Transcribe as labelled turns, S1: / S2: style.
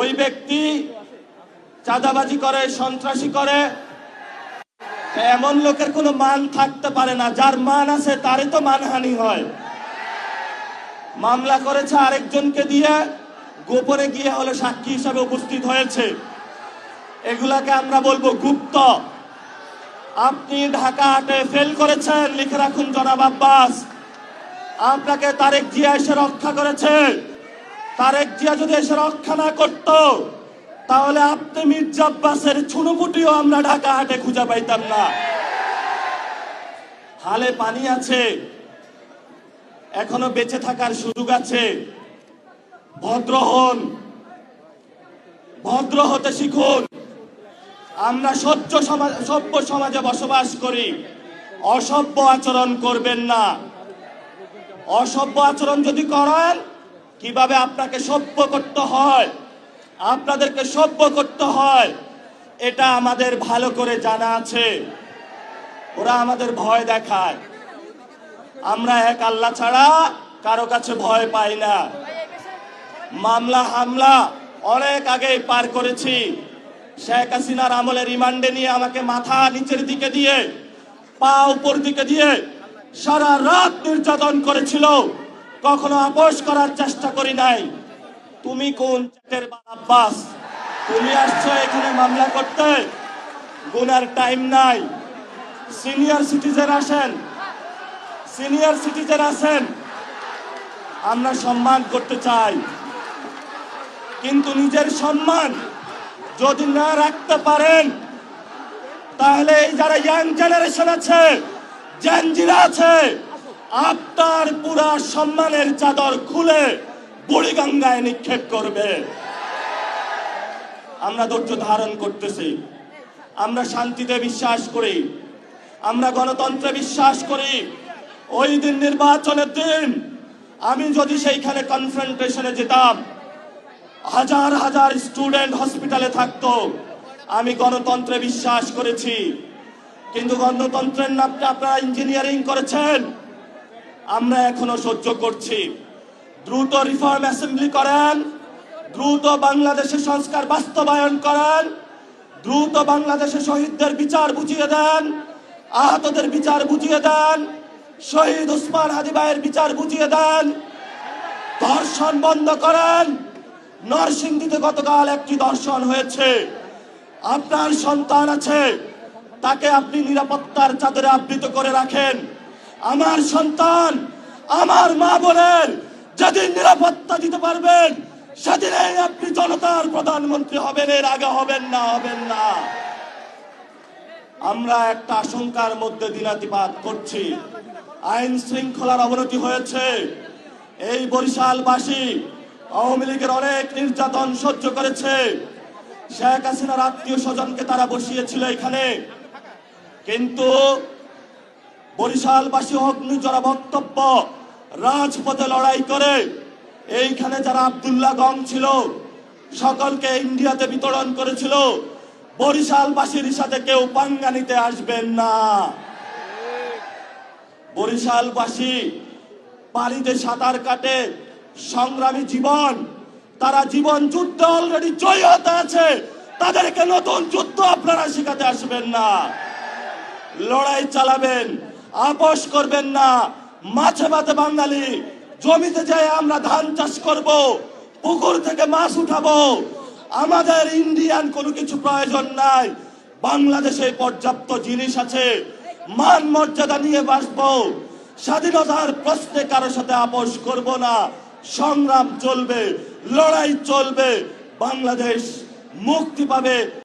S1: ওই ব্যক্তি চাঁদাবাজি করে, সন্ত্রাসী করে, এমন লোকের কোনো মান থাকতে পারে না। যার মান আছে তারই তো মানহানি হয়। মামলা করেছে আরেকজনকে দিয়ে, গোপনে গিয়ে হলো সাক্ষী হিসাবে উপস্থিত হয়েছে। এগুলাকে আমরা বলবো গুপ্ত। আপনি ঢাকা 8-এ ফেল করেছেন, লিখে রাখুন জনাব আব্বাস। আপনাকে তারেক জিয়া এসে রক্ষা করেছে। তারেক জিয়া যদি এসে রক্ষা না করত, তাহলে আপনি মির্জা আব্বাসের ছুনোপুটিও আমরা ঢাকা 8-এ খুঁজে পাইতাম না। হালে পানি আছে, এখনো বেঁচে থাকার সুযোগ আছে। ভদ্র হন, ভদ্র হতে শিখুন। আমরা সভ্য সমাজে বসবাস করি। অসভ্য আচরণ করবেন না। অসভ্য আচরণ যদি করেন, কিভাবে আপনাকে সভ্য করতে হয়, আপনাদেরকে সভ্য করতে হয়, এটা আমাদের ভালো করে জানা আছে। ওরা আমাদের ভয় দেখায়। আমরা এক আল্লাহ ছাড়া কারো কাছে ভয় পাই না। মামলা হামলা অনেক আগেই পার করেছি। শেখ হাসিনার আমলে রিমান্ডে নিয়ে আমাকে মাথা নিচের দিকে দিয়ে, পা উপর দিকে দিয়ে সারা রাত নির্যাতন করেছিল। কখনো আপোষ করার চেষ্টা করি নাই। তুমি কোন চ্যাটের আব্বাস? তুমি আসছো এখানে মামলা করতে? গুনার টাইম নাই। সিনিয়র সিটিজেন আসেন, সিনিয়র সিটিজেন আসেন। আমরা সম্মান করতে চাই, কিন্তু নিজের সম্মান যদি না রাখতে পারেন, তাহলে এই যারা ইয়াং জেনারেশন আছে, জেনজিরা আছে, আপনার পুরা সম্মানের চাদর খুলে বুড়িগঙ্গায় নিক্ষেপ করবে। আমরা ধৈর্য ধারণ করতেছি। আমরা শান্তিতে বিশ্বাস করি, আমরা গণতন্ত্রে বিশ্বাস করি। ওই দিন নির্বাচনের দিন আমি যদি সেইখানে কনফ্রন্টেশনে যেতাম, হাজার হাজার স্টুডেন্ট হসপিটালে থাকতো। আমি গণতন্ত্রে বিশ্বাস করেছি, কিন্তু গণতন্ত্রের নামে আপনারা ইঞ্জিনিয়ারিং করেছেন। আমরা এখনো সহ্য করছি। দ্রুত রিফর্ম অ্যাসেম্বলি করেন, দ্রুত বাংলাদেশের সংস্কার বাস্তবায়ন করেন, দ্রুত বাংলাদেশের শহীদদের বিচার বুঝিয়ে দেন, আহতদের বিচার বুঝিয়ে দেন, শহীদ ওসমান হাদি ভাইয়ের বিচার বুঝিয়ে দেন, ধর্ষণ বন্ধ করেন। নরসিংদীতে গতকাল একটি ধর্ষণ হয়েছে। আপনার সন্তান আছে, তাকে আপনি নিরাপত্তার চাদরে আবৃত করে রাখেন। আমার সন্তান, আমার মা বোনের যেদিন নিরাপত্তা দিতে পারবেন, সেদিনই আপনি জনতার প্রধানমন্ত্রী হবেন। এর আগে হবেন না, হবেন না। আমরা একটা আশঙ্কার মধ্যে দিনাতিপাত করছি। আইন শৃঙ্খলার অবনতি হয়েছে। এই বরিশালবাসী আওয়ামী লীগের অনেক নির্যাতন সহ্য করেছে। শেখ হাসিনার আত্মীয় স্বজনকে তারা বসিয়েছিল এখানে, কিন্তু বরিশালবাসী অগ্নিজরা বক্তব্য, রাজপথে লড়াই করে এইখানে যারা আব্দুল্লাহ গং ছিল সকলকে ইন্ডিয়াতে বিতরণ করেছিল। বরিশালবাসীর সাথে কেউ পাঙ্গা নিতে আসবেন না। বরিশালবাসী পানিতে সাঁতার কাটে, সংগ্রামী জীবন। তারা জীবন যুদ্ধ অলরেডি জয়ী হতে আছে। তাদেরকে নতুন যুদ্ধ আপনারা শেখাতে আসবেন না। লড়াই চালাবেন, আপোষ করবেন না। মাছে ভাতে বাঙালি, জমিতে যায় আমরা ধান চাষ করব, পুকুর থেকে মাছ উঠাবো। আমাদের ইন্ডিয়ান কোনো কিছু প্রয়োজন নাই। বাংলাদেশে পর্যাপ্ত জিনিস আছে। মান মর্যাদা নিয়ে বাঁচবো। স্বাধীনতার প্রশ্নে কারোর সাথে আপোষ করব না। সংগ্রাম চলবে, লড়াই চলবে। বাংলাদেশ মুক্তি পাবে।